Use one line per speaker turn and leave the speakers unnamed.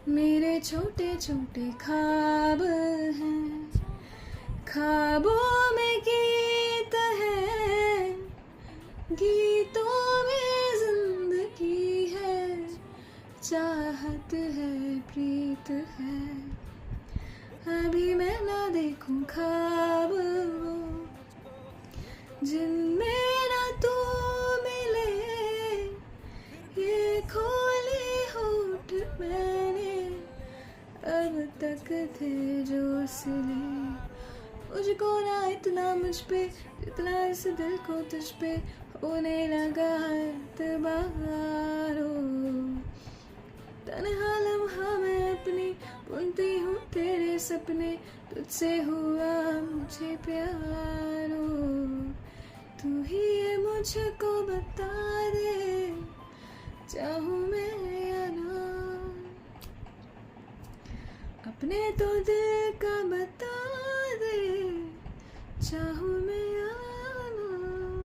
मेरे छोटे छोटे ख्वाब हैं, ख्वाबों में गीत है, गीतों में जिंदगी है, चाहत है, प्रीत है। अभी मैं ना देखूं ख्वाब वो जिनमें ना तू मिले, ये खोले होठ मैंने अब तक थे जो सिले। मुझको ना इतना मुझ पे जितना इस दिल को तुझ पे होने लगा एतबार। तन्हा लम्हा मैं अपनी बुनती हूँ तेरे सपने, तुझसे हुआ मुझे प्यार। तू ही ये मुझको बता दे, चाहूँ मैं या ना। अपने तो दिल का बता दे, चाहूँ